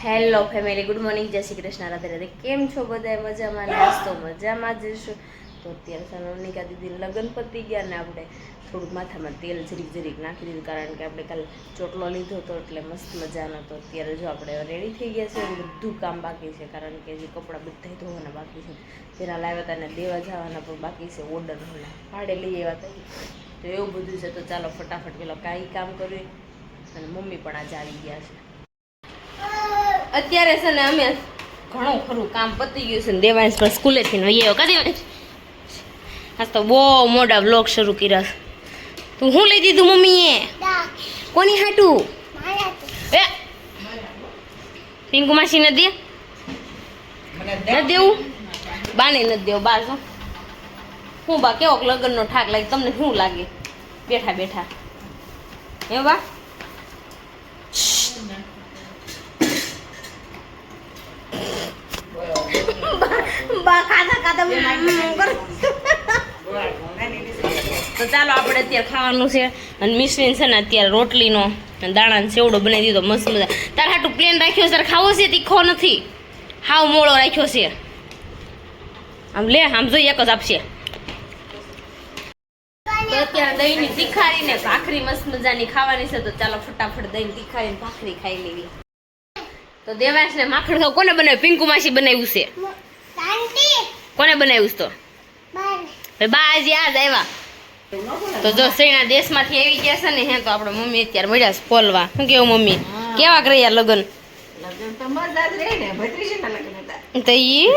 Hello family, good morning, જય શ્રી કૃષ્ણ, રાધે રાધે. કેમ છો બધા? મજામાં ને? આજ તો મજામાં જ જઈશું. તો અત્યારે સોનિકા દીદીને લગ્ન પતી ગયા ને આપણે થોડુંક માથામાં તેલ જરીક નાખી દીધું, કારણ કે આપણે કાલે ચોટલો લીધો હતો એટલે મસ્ત મજાનો. તો અત્યારે જો આપણે રેડી થઈ ગયા છે. બધું કામ બાકી છે, કારણ કે જે કપડાં બધા ધોવાના બાકી છે, જેના લાવ્યા હતા ને દેવા જવાના પણ બાકી છે, ઓર્ડર ભાડે લઈ આવ્યા હતા. તો એવું બધું છે. તો ચાલો ફટાફટ પેલો કાંઈ કામ કરીએ. અને મમ્મી પણ આજે આવી ગયા છે. અત્યારે છે ને અમે ઘણું ખરું કામ પતી ગયું છે ને દેવાંશ પણ સ્કૂલેથી વહી આવ્યો. દેવાંશ આજ તો બહુ મોટા વ્લોગ શરૂ કર્યા છે. તું શું લઈ દીધું મમ્મીએ? કોની હાટું? એ પિંકુ માસી ને દે, નથી દેવું? બાને નથી દેવું. બા શું હું બા કેવો લગ્નનો ઠાક લાગે તમને? શું લાગે બેઠા બેઠા? હે બા? તો ચાલો આપણે અત્યારે ખાવાનું છે. અને મિશ્રીન છે ને અત્યારે રોટલીનો દાણાનો સેવડો બનાવી દીધો મસ્ત મજા. તારે હાટું પ્લેન રાખ્યો છે? ખાવો છે? તીખો નથી, હાવ મોળો રાખ્યો છે. આમ લે, આમ જોઈ એક જ આપશે. તો અત્યારે દહીંની તીખારીને ભાખરી મસ્ત મજાની ખાવાની છે. તો ચાલો ફટાફટ દહીં તીખારીને ભાખરી ખાઈ લેવી. તો દેવાંશને માખણ ખાવ કોને બનાવ્યું? પિંકુ માસી બનાવ્યું છે. કોને બનાવ્યું તો? બા આજે આજ આવ્યા. તો જો સૈણા દેશમાંથી આવી ગયા છે ને હે. તો આપણે મમ્મી અત્યારે મળ્યા છે પોલવા. શું કેવું મમ્મી? કેવા કર્યા લગ્ન? તો ઈ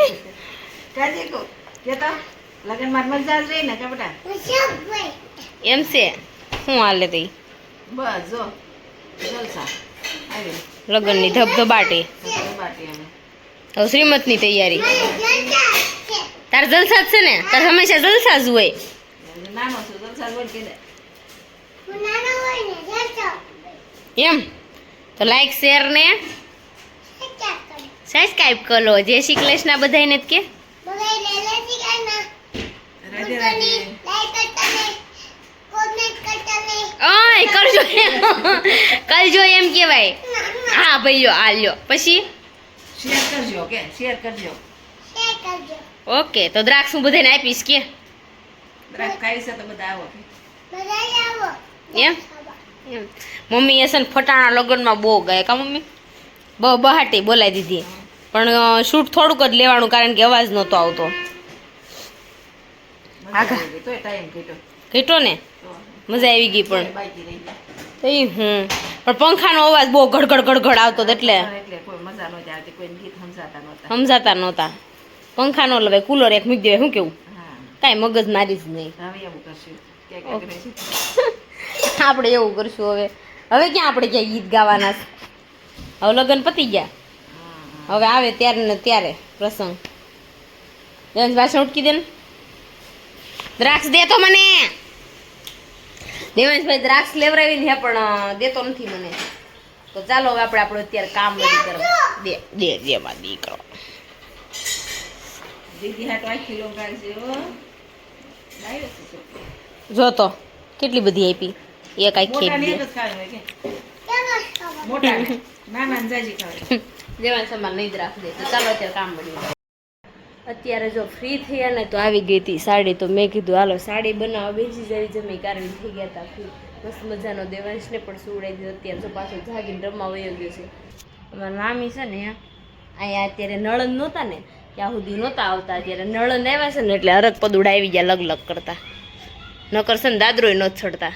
એમ છે. શું હાલે તઈ લગ્નની ધબધબાટી? હવે શ્રીમતની તૈયારી. તાર જલસા જ છે ને? તાર હંમેશા જલસા જ હોય. એમ તો લાઈક શેર ને સબસ્ક્રાઇબ કરો. જય શ્રી કૃષ્ણ બધાને જ કે. ઓય કરજો કરજો એમ કેવાય. હા ભાઈઓ આલ્યો પછી શેર કરજો કે શેર કરજો. ઓકે. તો દ્રાક્ષ હું બધાને આપીશ કે દ્રાક્ષ ખાઈ છે તો બધા આવો. એમ એમ મમ્મી એસન ફટાણા લગ્નમાં બહુ ગયા કા મમ્મી? બહાટી બોલાવી દીધી, પણ શૂટ થોડુંક જ લેવાનું, કારણ કે અવાજ નહોતો આવતો. ઘેટો ને મજા આવી ગઈ. પણ પણ પંખાનો અવાજ બહુ ગડગડ ગડગડ આવતો એટલે સમજાતા નહોતા. પંખાનો લવાય, કુલર એક મૂકી દેવાય. શું કેવું? કાંઈ મગજ મારી જ નહીં. આપણે એવું કરશું. હવે ક્યાં આપણે ક્યાં ગીત ગાવાના છે? હવે લગ્ન પતી ગયા, હવે આવે ત્યારે ને ત્યારે પ્રસંગ. વાસણ ઉટકી દે ને. દ્રાક્ષ દે તો મને. દેવાંશભાઈ દ્રાક્ષ લેવરાવીને હે પણ દેતો નથી મને. તો ચાલો હવે આપણે આપણું અત્યારે કામ બધું કરવા દે દે દે બા દીકરો. જો તો કેટલી બધી આપી. એક આખી દેવાંશ અમારે નહીં દ્રાક્ષ દે. તો ચાલો અત્યારે કામ બધું. અત્યારે જો ફ્રી થયા ને તો આવી ગઈ હતી સાડી. તો મેં કીધું હાલો સાડી બનાવવા બેસી જવી જમી, કારણ થઈ ગયા હતા ફ્રી. મસ્ત મજાનો દેવાંશને પણ સુવડાવી દીધો. અત્યારે જો પાછો જાગીને રમવા વયો ગયો છે. અમારા મામી છે ને અહીંયા અત્યારે નળંદ નહોતા ને ત્યાં સુધી નહોતા આવતા. અત્યારે નળંદ આવ્યા છે ને એટલે હરક પદુડા આવી ગયા લગ લગ કરતા. નકર છે ને દાદરોય ન છડતા.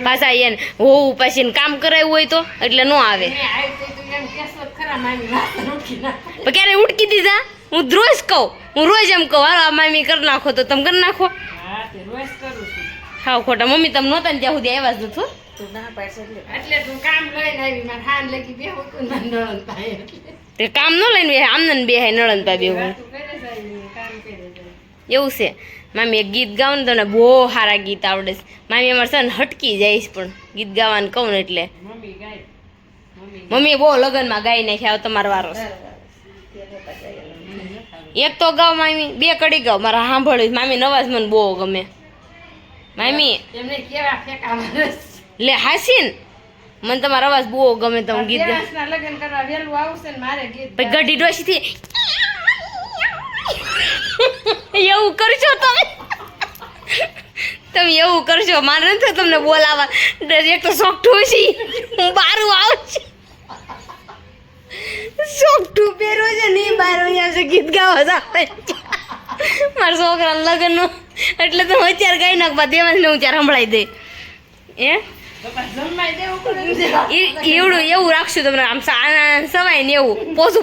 પાછા એને હોવું પાછી કામ કરાવ્યું હોય તો એટલે ન આવે. ક્યારે ઉટકી દીધા? હું રોજ કહું, હું રોજ એમ કહું હાલો મામી કરી નાખો, તો તમે કરી નાખો. હા ખોટા મમ્મી તમે નહોતા ને ત્યાં સુધી આવ્યા જ નથી. તે કામ ન લઈને બે આમને બે નળન પા બેવું એવું છે. મામી એક ગીત ગાવ ને તમને બહુ સારા ગીત આવડે છે. મામી અમારે છે ને હટકી જઈશ પણ ગીત ગાવાનું કહું ને એટલે મમ્મી બહુ લગ્નમાં ગાઈ નાખ્યા. તમારો વારો એક તો ગાવ મામી, બે કડી ગાવ. મારા સાંભળ્યું મામી નવાજ મને બહુ ગમે. મામી લે હાસીન મને તમારો અવાજ બહુ ગમે તો હું ગીત ગાઉં. દેવાંશના લગ્ન કરવા વહેલું આવશે ને મારે ગીત પછી ગઢી ડોશી થી એવું કરશો તમે એવું કરશો મારે નથી તમને બોલાવા એક તો સોકઠું છે હું બારું આવું છું સોકઠું પહેરો છે ને બારું અહીંયા છે ગીત ગાવા જાવે મારા છોકરાના લગ્નનું એટલે તો હું અત્યારે ગાઈ નાખવા દેવાને હું ત્યારે સંભળાઈ દે તો પાછું જમવાય દેવું પડે એવું રાખશું તમને આમ સવાય ને એવું પોસું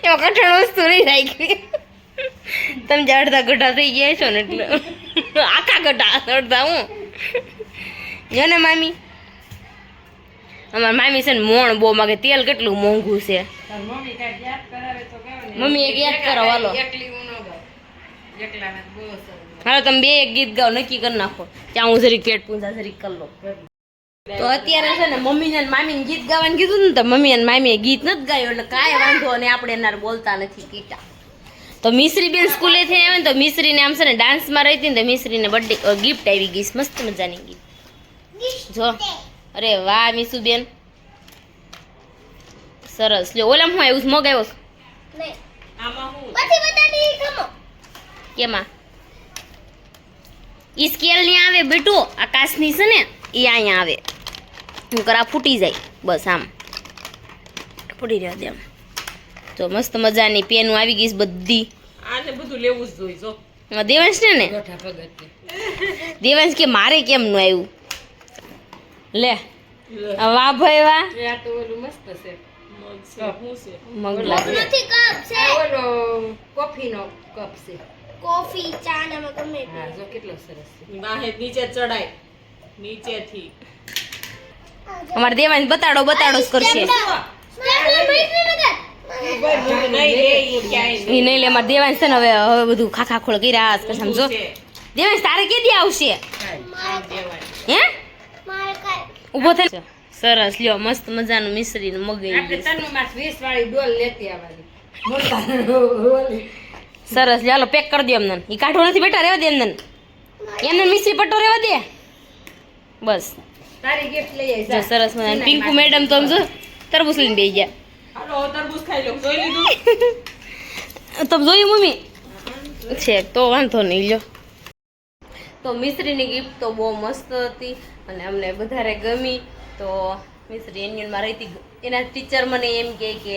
એમાં કઠણ વસ્તુ નહીં રાખી તમે જે અડધા ગઢા થઈ ગયા છો ને એટલે આખા ગઢા અડધા હું જો ને મામી અમારા મામી છે ને મોણ બહુ માગે તેલ કેટલું મોંઘું છે મમ્મી કાંઈક યાદ કરાવે તો કહેવાય ને. મમ્મી એક યાદ કરો હાલો એકલી હું ન ગાઉં. એકલાને તો બહુ સરસ. હાલો તમે બે એક ગીત ગાઓ નક્કી કરી નાખો ત્યાં હું જરીક પેટ પૂંજા જરીક કરી લો તો અત્યારે છે ને મમ્મી ને મામીને ગીત ગાવાનું કીધું ને તો મમ્મી અને મામીએ ગીત નથી ગાયું એટલે કાંઈ વાંધો અને આપણે એના બોલતા નથી કીટા તો મિશ્રી બેન સ્કૂલેથી આવે ને તો મિશ્રીને આમ છે ને ડાન્સમાં રહી હતી ને તો મિશ્રીને બર્થડે ગિફ્ટ આવી ગઈ છે, મસ્ત મજાની ગિફ્ટ જો અરે વાહ મીસુ બેન સરસ લ્યો ઓલામ હું આવ્યું મગ આવ્યો આમાં હું કેમાં ઈ સ્કેલ ની આવે બેટો આકાશની છે ને એ અહીંયા આવે હું કરા ફૂટી જાય બસ આમ ફૂટી રહ્યા દે આમ તો મસ્ત મજાની પેનું આવી ગઈ છે બધી આને બધું લેવું જ જોઈએ જો દેવાંશ ને ગોઠા ભગત દેવાંશ કે મારે કેમ નું આવ્યું લે વાહ ભાઈ વાહ આ તો ઓલું મસ્ત છે શું છે મગ લાગે આ ઓલો કોફીનો કપ છે કોફી ચા ને ગમે હા જો કેટલો સરસ છે બાહે નીચે ચડાય નીચેથી અમારે દેવાંશ બતાડો જ કરશે એ નહીં લે અમારે દેવાંશ છે ને હવે બધું ખાખા ખોળ કર્યા છે સમજો દેવાંશ તારે કે દી આવશે હે ઊભો થઈ સરસ લ્યો મસ્ત મજાનું મિશ્રીનું મગઈ આપણે તનુમાં 20 વાળી ડોલ લેતી આવવાની સરસ ચાલો પેક કરી દો એમને એ કાઢવો નથી બેટા રહેવા દે એમને મિશ્રી પટ્ટો રહેવા દે બસ તારી ગિફ્ટ લઈ આવી જો સરસ મજાનું પિંકુ મેડમ તો સમજો તરબૂચ લઈને બેસી ગયા હાલો તરબૂચ ખાઈ લો જોઈ લીધું તમે જોયું મમ્મી છે તો વાંધો નહીં લ્યો તો મિશ્રીની ગિફ્ટ તો બહુ મસ્ત હતી અને અમને વધારે ગમી તો મિશ્રી એન્યુનમાં રહેતી એના ટીચર મને એમ કહે કે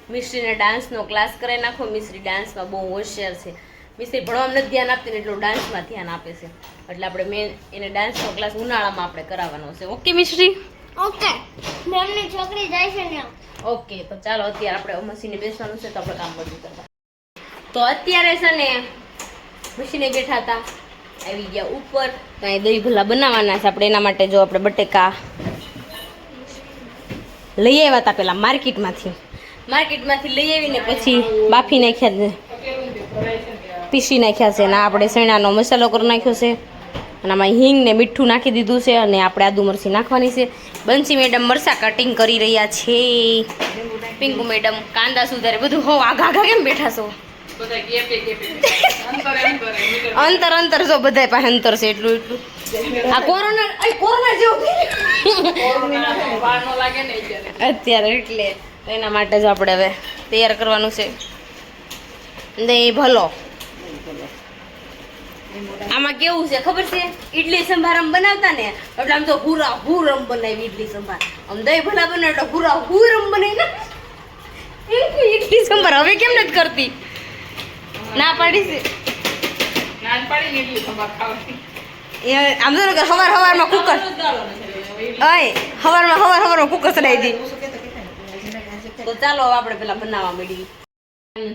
મિશ્રીને ડાન્સનો ક્લાસ કરાવી નાખો મિશ્રી ડાન્સમાં બહુ હોશિયાર છે મિશ્રી ભણવામાં નથી ધ્યાન આપતી ને એટલું ડાન્સમાં ધ્યાન આપે છે એટલે આપણે મેન એને ડાન્સનો ક્લાસ ઉનાળામાં આપણે કરાવવાનો છે ઓકે મિશ્રી ઓકે મેમની છોકરી જાય છે ને ઓકે તો ચાલો અત્યારે આપણે મશીને બેસવાનું છે તો આપણે કામ બધું કરવા તો અત્યારે છે ને મશીને બેઠા હતા આવી ગયા ઉપર તો અહીં દહીં ભલા બનાવવાના છે આપણે એના માટે જો આપણે બટેકા લઈ આવ્યા હતા પેલા માર્કેટમાંથી લઈ આવીને પછી બાફી નાખ્યા પીસી નાખ્યા છે અને આપણે શેણાનો મસાલો કરી નાખ્યો છે અને આમાં હિંગ ને મીઠું નાખી દીધું છે અને આપણે આદુ મરચી નાખવાની છે બંસી મેડમ મરચા કટિંગ કરી રહ્યા છે પિંકુ મેડમ કાંદા સુધારે બધું હો આઘા કેમ બેઠા છો બધા ગેપે અંતર જો બધા પાસે અંતર છે એટલું આ કોરોના જેવું વાર નો લાગે ને અત્યારે એટલે તો એના માટે જ આપણે હવે તૈયાર કરવાનું છે દહીં ભલો આમાં કેવું છે ખબર છે ઈડલી સંભાર આમ બનાવતા ને એટલે આમ તો હુરમ બનાવી ઈડલી સંભાર આમ દહીં ભલા બનાવે એટલે હુરમ બનાવી ને ઈડલી સંભાર હવે કેમ નથી કરતી ના પાડી છે નાનપણી ને એટલી ખબર ખાવાની આમ તો સવારમાં કુકર સવારમાં કુકર ચડાવી દી તો ચાલો આપણે પેલા બનાવવા મળી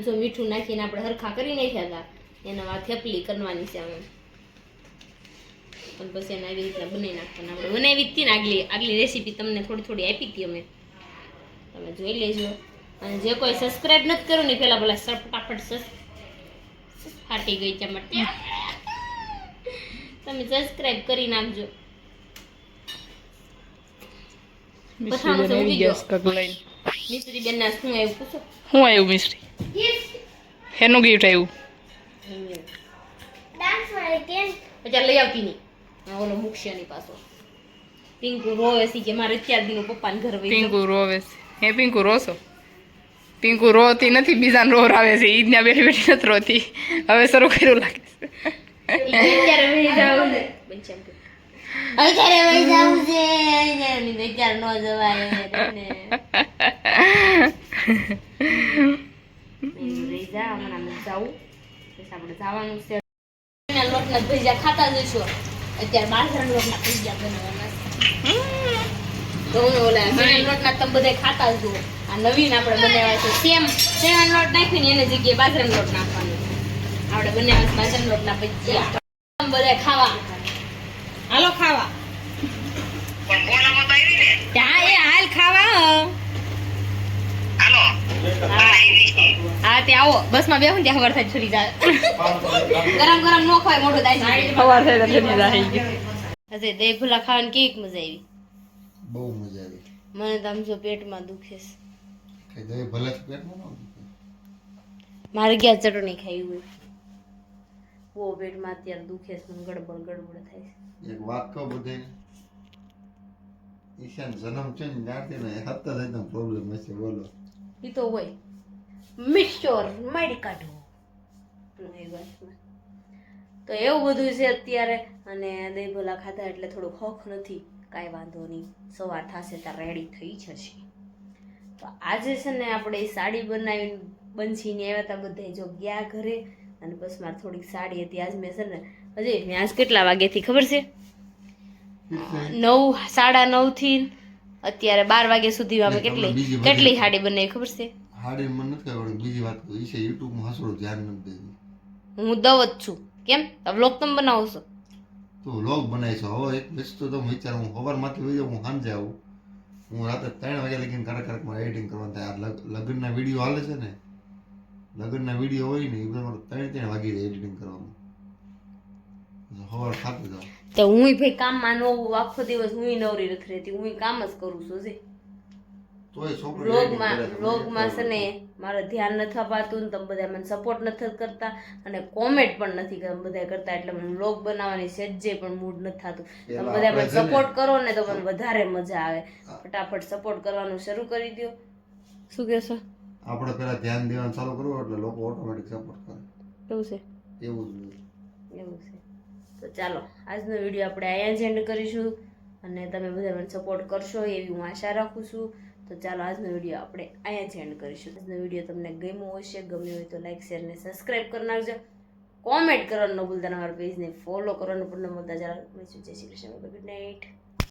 જો મીઠું નાખીને આપણે હરખા કરી નાખ્યા હતા એના થેપલી કરવાની છે અમે અને પછી એને આવી રીતના બનાવી નાખવાના આપણે બનાવી હતી ને આગલી રેસીપી તમને થોડી આપી હતી અમે તમે જોઈ લેજો અને જે કોઈ સબસ્ક્રાઈબ નથી કર્યું ને પેલા ફટાફટ ફાટી ગઈ ચમટ તમે સબસ્ક્રાઇબ કરી નાખજો મિસ્ત્રી બેન ના શું આવ્યું પૂછો શું આવ્યું મિસ્ત્રી હેનું ગિફ્ટ આવ્યું ડાન્સ વાળી કેમ પછી લઈ આવતી નહીં ઓલો મૂકશે ની પાછો પિંકુ રોવે છે કે મારે અત્યાર દીનું પપ્પાને ઘર વહી પિંકુ રોવે છે. હે પિંકુ રોશો? પિંકુ રોતી નથી, બીજાને રોર આવે છે. ઈ જ ત્યાં બેઠી બેઠી નથી રોતી. હવે શરૂ કર્યું લાગે છે. અત્યારે વહી જાવું છે. બનશે એમ કે, અત્યારે વહી જાવું છે. અત્યારે ન જવાય ને. રહી જા, હમણાં નથી જાવું. પછી આપણે જવાનું છે. લોટના ભજીયા ખાતા જઈશું. અત્યારે બાજરાના લોટના ભજીયા બનાવવાના છે. ઘઉં ઓલા ચણાના લોટના તમે બધા ખાતા જ જુઓ. આ નવીન આપણે બનાવ્યા છે સેમ ચણાનો લોટ નાખીને એની જગ્યાએ બાજરાનો લોટ નાખવાનો. આપણે બનાવ્યા છે બાજરાના લોટના ભજીયા. તમે બધા ખાવા હાલો ખાવા. ત્યાં એ હાલ ખાવા. હા તે આવો બસમાં બેહો ને ત્યાં ખબર થાય છોરી જાય. ગરમ ગરમ નો ખાય મોઢું દાઈ સવાર થાય તો જમી જાય. હશે દહીં ભૂલા ખાવાની કેવી મજા આવી. બહુ મજા આવી. મને તો આમ જો પેટમાં દુખે છે. કઈ દહીં ભલે જ પેટમાં ન દુખે. મારે ક્યાં ચટણી ખાઈ હોય બહુ પેટમાં અત્યારે દુખે છે. મને ગડબડ થાય છે. એક વાત કહું બધાને, ઈશાન જન્મ છે ને ત્યારથી ને હપ્તા થઈને પ્રોબ્લેમ હશે. બોલો એ તો હોય મિક્સચર મારી કાઢો તો એવું બધું છે અત્યારે. અને દહીં ભલા ખાધા એટલે થોડું હોખ નથી, કાંઈ વાંધો નહીં. સવાર થશે ત્યાં રેડી થઈ જશે. તો આજે છે ને આપણે સાડી બનાવીને બંસીને આવ્યા હતા બધા જો ગયા ઘરે. અને બસ મારે થોડીક સાડી હતી આજ. મેં છે ને હજી મેં આજ કેટલા વાગ્યાથી ખબર છે 9 9:30 થી અત્યારે 12 વાગ્યા સુધી અમે કેટલી સાડી બનાવી ખબર છે? હાડી મને નથી ખબર. બીજી વાત કહું, ઈશે યુટ્યુબમાં હસડું ધ્યાન નથી દેતું. હું દવ જ છું. કેમ વ્લોગ તમે બનાવો છો? તો વ્લોગ બનાવીશો. હવે એક વસ્તુ તો વિચાર, હું સવારમાંથી વહી જાઉં, હું સાંજે આવું, હું રાતે 3 વાગ્યા લગીને કડક મારે એડિટિંગ કરવાનું થાય. આ લગ્નના વિડીયો હાલે છે ને, લગ્નના વિડીયો હોય ને એ બધા મારે 3 વાગી જાય એડિટિંગ કરવામાં. સવાર ખાતું જાઉં તો હું ભાઈ કામમાં ન હોઉં આખો દિવસ. હું નવરી નથી રહેતી, હું કામ જ કરું છું. જે તોય છોકરો વ્લોગમાં છે ને મારે ધ્યાન નથી અપાતું ને તમે બધા મને સપોર્ટ નથી કરતા અને કોમેન્ટ પણ નથી બધા કરતા. એટલે મને વ્લોગ બનાવવાની સહેજે પણ મૂડ નથી થતું. તમે બધા મને સપોર્ટ કરો ને તો મને વધારે મજા આવે. ફટાફટ સપોર્ટ કરવાનું શરૂ કરી દો. શું કહેશો? આપણે પેલા ધ્યાન દેવાનું ચાલુ કરવું એટલે લોકો ઓટોમેટિક સપોર્ટ કરે. એવું છે? એવું જ હોય. એવું છે. તો ચાલો આજનો વિડીયો આપણે અહીંયા જ એન્ડ કરીશું અને તમે બધા મને સપોર્ટ કરશો એવી હું આશા રાખું છું. તો ચાલો આજનો વિડીયો આપણે અહીંયા જ એન્ડ કરીશું. આજનો વિડીયો તમને ગમ્યો હશે, ગમ્યો હોય તો લાઈક શેર ને સબસ્ક્રાઈબ કરી નાખજો. કોમેન્ટ કરવાનું ન ભૂલતા, અમારા પેજને ફોલો કરવાનું પણ ન ભૂલતા. ચાલો જય શ્રી કૃષ્ણ, ગુડ નાઇટ.